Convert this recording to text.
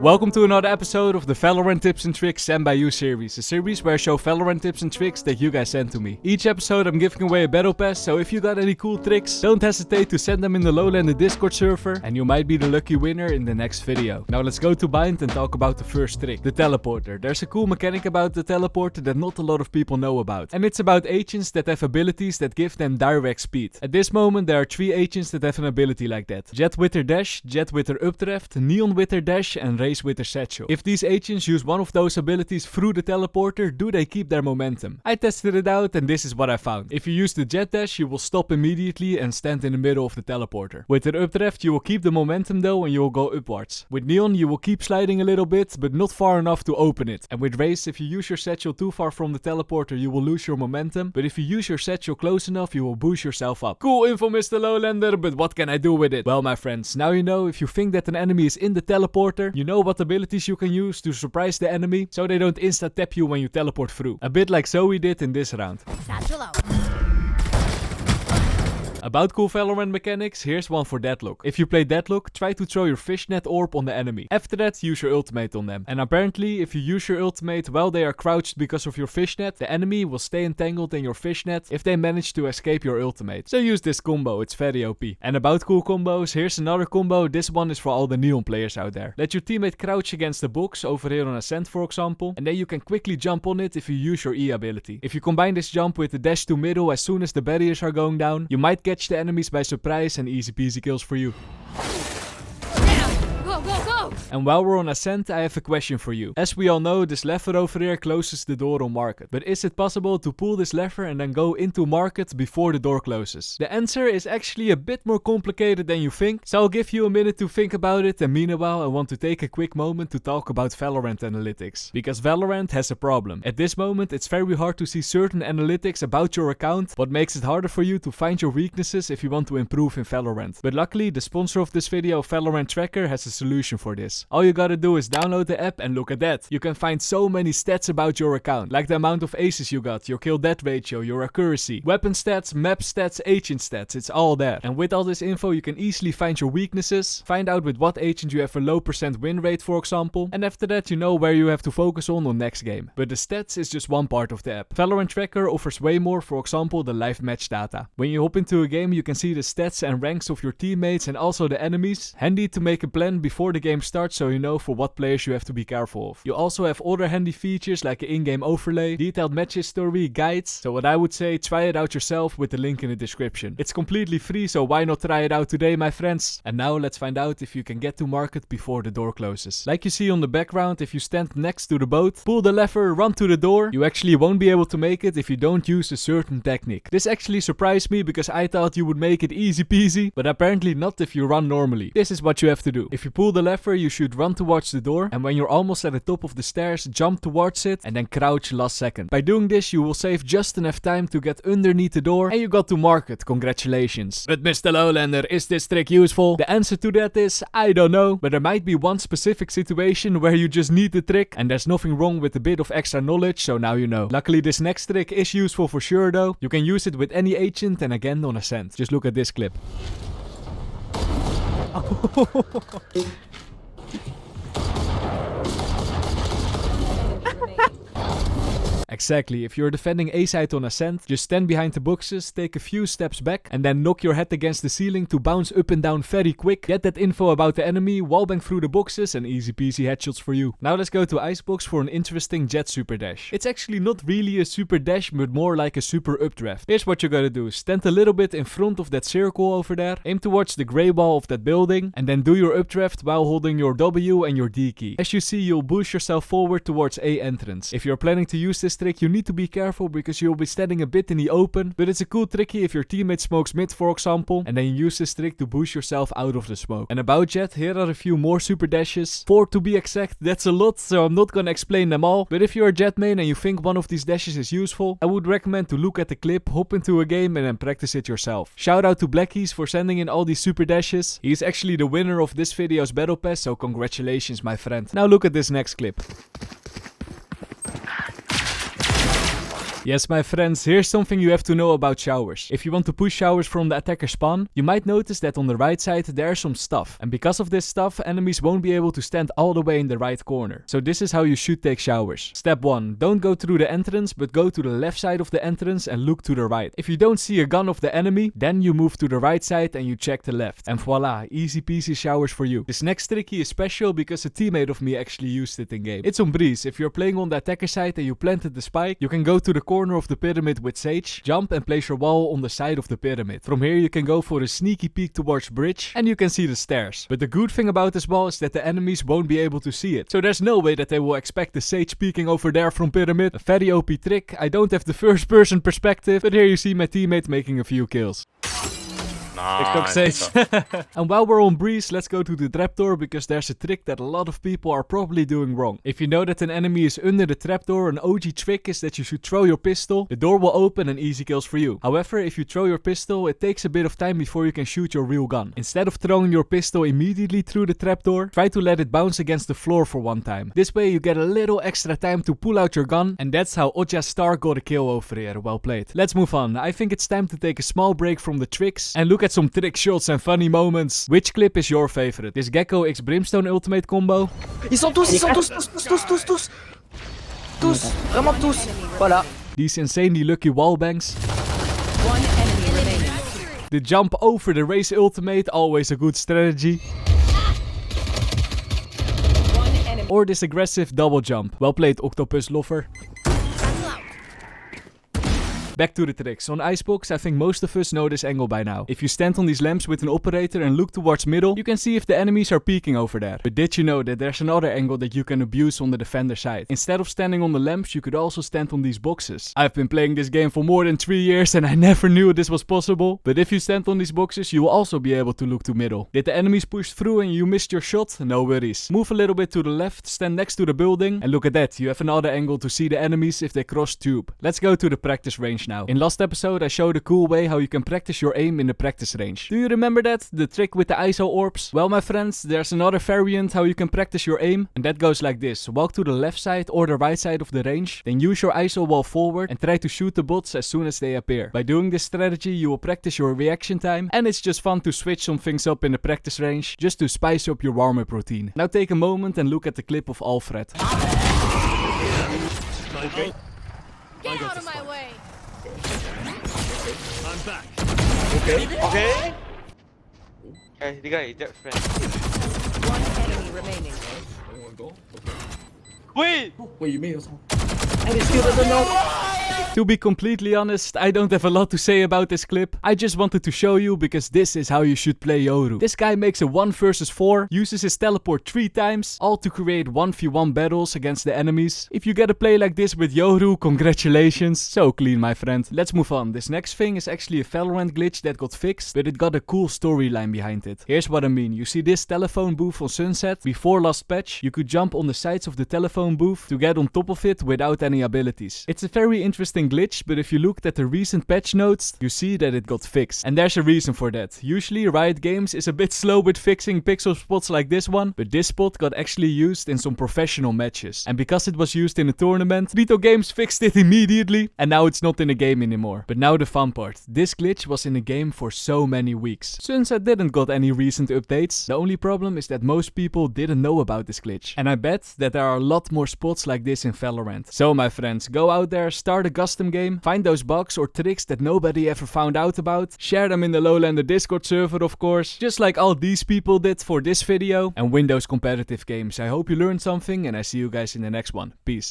Welcome to another episode of the Valorant Tips and Tricks Sent by You series, a series where I show Valorant tips and tricks that you guys send to me. Each episode I'm giving away a battle pass, so if you got any cool tricks, don't hesitate to send them in the Lowlander Discord server and you might be the lucky winner in the next video. Now let's go to Bind and talk about the first trick, the teleporter. There's a cool mechanic about the teleporter that not a lot of people know about, and it's about agents that have abilities that give them direct speed. At this moment there are 3 agents that have an ability like that: Jet with her dash, Jet with her updraft, Neon with her dash and Raze with her satchel. If these agents use one of those abilities through the teleporter, do they keep their momentum? I tested it out and this is what I found. If you use the jet dash, you will stop immediately and stand in the middle of the teleporter. With the updraft, you will keep the momentum though and you will go upwards. With Neon, you will keep sliding a little bit, but not far enough to open it. And with Raze, if you use your satchel too far from the teleporter, you will lose your momentum, but if you use your satchel close enough, you will boost yourself up. Cool info, MrLowlander, but what can I do with it? Well, my friends, now you know if you think that an enemy is in the teleporter, you know what abilities you can use to surprise the enemy, so they don't insta-tap you when you teleport through. A bit like Zoe did in this round. Satchel out. About cool Valorant mechanics, here's one for Deadlock. If you play Deadlock, try to throw your fishnet orb on the enemy. After that, use your ultimate on them. And apparently, if you use your ultimate while they are crouched because of your fishnet, the enemy will stay entangled in your fishnet if they manage to escape your ultimate. So use this combo, it's very OP. And about cool combos, here's another combo. This one is for all the Neon players out there. Let your teammate crouch against the box, over here on Ascent for example, and then you can quickly jump on it if you use your E ability. If you combine this jump with the dash to middle as soon as the barriers are going down, you might catch the enemies by surprise and easy peasy kills for you. Go, go, go! And while we're on Ascent, I have a question for you. As we all know, this lever over here closes the door on Market. But is it possible to pull this lever and then go into Market before the door closes? The answer is actually a bit more complicated than you think, so I'll give you a minute to think about it, and meanwhile I want to take a quick moment to talk about Valorant analytics. Because Valorant has a problem. At this moment it's very hard to see certain analytics about your account, what makes it harder for you to find your weaknesses if you want to improve in Valorant. But luckily the sponsor of this video, Valorant Tracker, has a solution for this. All you gotta do is download the app and look at that. You can find so many stats about your account, like the amount of aces you got, your kill death ratio, your accuracy, weapon stats, map stats, agent stats, it's all there. And with all this info you can easily find your weaknesses, find out with what agent you have a low % win rate for example, and after that you know where you have to focus on next game. But the stats is just one part of the app. Valorant Tracker offers way more, for example the live match data. When you hop into a game you can see the stats and ranks of your teammates and also the enemies. Handy to make a plan before the game starts so you know for what players you have to be careful of. You also have other handy features like an in-game overlay, detailed match history, guides. So what I would say, try it out yourself with the link in the description. It's completely free, so why not try it out today, my friends? And now let's find out if you can get to Market before the door closes. Like you see on the background, if you stand next to the boat, pull the lever, run to the door, you actually won't be able to make it if you don't use a certain technique. This actually surprised me because I thought you would make it easy peasy, but apparently not if you run normally. This is what you have to do. If you pull the lever, you should run towards the door, and when you're almost at the top of the stairs, jump towards it and then crouch last second. By doing this you will save just enough time to get underneath the door and you got to Market. Congratulations. But MrLowlander, is this trick useful? The answer to that is, I don't know, but there might be one specific situation where you just need the trick, and there's nothing wrong with a bit of extra knowledge, so now you know. Luckily this next trick is useful for sure though. You can use it with any agent and again on Ascent. Just look at this clip. Exactly, if you're defending A side on Ascent, just stand behind the boxes, take a few steps back, and then knock your head against the ceiling to bounce up and down very quick, get that info about the enemy, wallbang through the boxes, and easy peasy headshots for you. Now let's go to Icebox for an interesting jet super dash. It's actually not really a super dash, but more like a super updraft. Here's what you gotta do: stand a little bit in front of that circle over there, aim towards the grey wall of that building, and then do your updraft while holding your W and your D key. As you see, you'll boost yourself forward towards A entrance. If you're planning to use this trick, you need to be careful because you'll be standing a bit in the open, but it's a cool tricky if your teammate smokes mid for example, and then you use this trick to boost yourself out of the smoke. And about jet, here are a few more super dashes, 4 to be exact. That's a lot, so I'm not gonna explain them all, but if you're a jet main and you think one of these dashes is useful, I would recommend to look at the clip, hop into a game and then practice it yourself. Shout out to Blackies for sending in all these super dashes. He's actually the winner of this video's battle pass, so congratulations my friend. Now look at this next clip. Yes, my friends, here's something you have to know about showers. If you want to push showers from the attacker spawn, you might notice that on the right side there's some stuff. And because of this stuff, enemies won't be able to stand all the way in the right corner. So this is how you should take showers. Step 1. Don't go through the entrance, but go to the left side of the entrance and look to the right. If you don't see a gun of the enemy, then you move to the right side and you check the left. And voila, easy peasy showers for you. This next trick is special because a teammate of me actually used it in game. It's on Breeze. If you're playing on the attacker side and you planted the spike, you can go to the corner of the pyramid with Sage, jump and place your wall on the side of the pyramid. From here you can go for a sneaky peek towards bridge and you can see the stairs. But the good thing about this wall is that the enemies won't be able to see it. So there's no way that they will expect the Sage peeking over there from pyramid. A very OP trick. I don't have the first person perspective, but here you see my teammate making a few kills. Nice. And while we're on Breeze, let's go to the trapdoor because there's a trick that a lot of people are probably doing wrong. If you know that an enemy is under the trapdoor, an OG trick is that you should throw your pistol. The door will open and easy kills for you. However, if you throw your pistol, it takes a bit of time before you can shoot your real gun. Instead of throwing your pistol immediately through the trapdoor, try to let it bounce against the floor for one time. This way you get a little extra time to pull out your gun, and that's how Oja Star got a kill over here. Well played. Let's move on. I think it's time to take a small break from the tricks and look at some trick shots and funny moments. Which clip is your favorite? This Gecko X Brimstone ultimate combo? Ils sont tous. Tous, vraiment tous. Voilà. These insanely lucky wallbangs. One enemy remaining. The jump over the race ultimate, always a good strategy. One enemy. Or this aggressive double jump. Well played, Octopus Lover. Back to the tricks. On Icebox, I think most of us know this angle by now. If you stand on these lamps with an operator and look towards middle, you can see if the enemies are peeking over there. But did you know that there's another angle that you can abuse on the defender side? Instead of standing on the lamps, you could also stand on these boxes. I've been playing this game for more than 3 years and I never knew this was possible. But if you stand on these boxes, you will also be able to look to middle. Did the enemies push through and you missed your shot? No worries. Move a little bit to the left, stand next to the building, and look at that. You have another angle to see the enemies if they cross tube. Let's go to the practice range now. In last episode I showed a cool way how you can practice your aim in the practice range. Do you remember that? The trick with the ISO orbs? Well my friends, there's another variant how you can practice your aim, and that goes like this. Walk to the left side or the right side of the range, then use your ISO wall forward and try to shoot the bots as soon as they appear. By doing this strategy you will practice your reaction time, and it's just fun to switch some things up in the practice range just to spice up your warm-up routine. Now take a moment and look at the clip of Alfred. Okay. Get out of my way! I'm back. Okay. Okay, the guy, that friend. One enemy remaining. Wait! Wait, you made us. And he still doesn't know. To be completely honest, I don't have a lot to say about this clip. I just wanted to show you because this is how you should play Yoru. This guy makes a 1 versus 4, uses his teleport 3 times, all to create 1v1 battles against the enemies. If you get a play like this with Yoru, congratulations. So clean, my friend. Let's move on. This next thing is actually a Valorant glitch that got fixed, but it got a cool storyline behind it. Here's what I mean. You see this telephone booth on Sunset? Before last patch, you could jump on the sides of the telephone booth to get on top of it without any abilities. It's a very interesting glitch, but if you looked at the recent patch notes, you see that it got fixed. And there's a reason for that. Usually Riot Games is a bit slow with fixing pixel spots like this one, but this spot got actually used in some professional matches. And because it was used in a tournament, Vito Games fixed it immediately, and now it's not in a game anymore. But now the fun part. This glitch was in a game for so many weeks. Sunset didn't got any recent updates. The only problem is that most people didn't know about this glitch. And I bet that there are a lot more spots like this in Valorant. So my friends, go out there, start a custom game, find those bugs or tricks that nobody ever found out about, share them in the Lowlander Discord server of course, just like all these people did for this video, and win those competitive games. I hope you learned something and I see you guys in the next one. Peace.